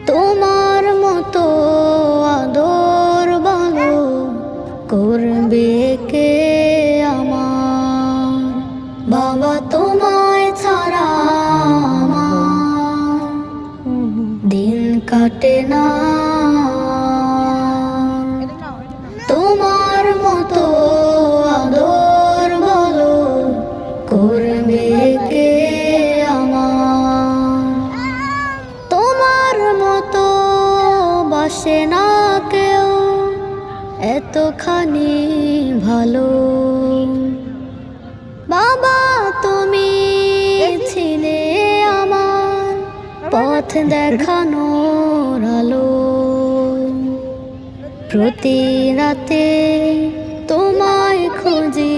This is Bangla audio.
তোমার মতো আদর ভালো করবে কে আমার? বাবা তোমায় ছাড়া আমার দিন কাটে না। তোমার মতো আদর ভালো করবে কে আমার? তোমার মতো বাসে না কেউ এতখানি ভালো। বাবা তুমি ছিলে আমার পথ দেখানোর আলো। প্রতি রাতে তোমায় খুঁজি